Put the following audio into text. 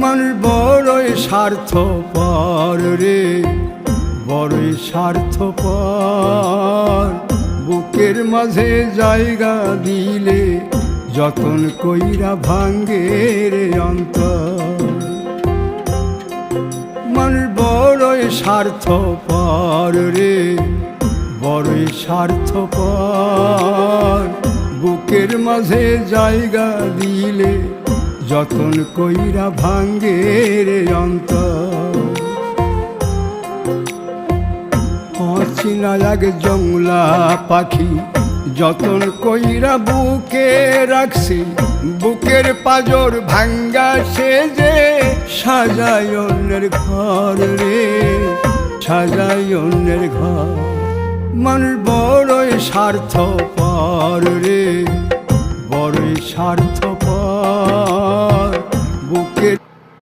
মানুষ বড়ই স্বার্থপর রে, বড়ই স্বার্থপর। বুকের মাঝে জায়গা দিলে যতন কইরা ভাঙ্গে রে অন্তর। মানুষ বড়ই স্বার্থপর রে, বড়ই স্বার্থপর। বুকের মাঝে জায়গা দিলে যতন কইরা ভাঙ্গে রে অন্তর। অচিনা এক জংলা পাখি যতন কইরা বুকে রাখছি, বুকের পাজর ভাঙ্গা সে যে সাজায় অন্যের ঘর রে, সাজায় অন্যের ঘর। মানুষ বড়ই স্বার্থপর রে, বড়ই স্বার্থপর।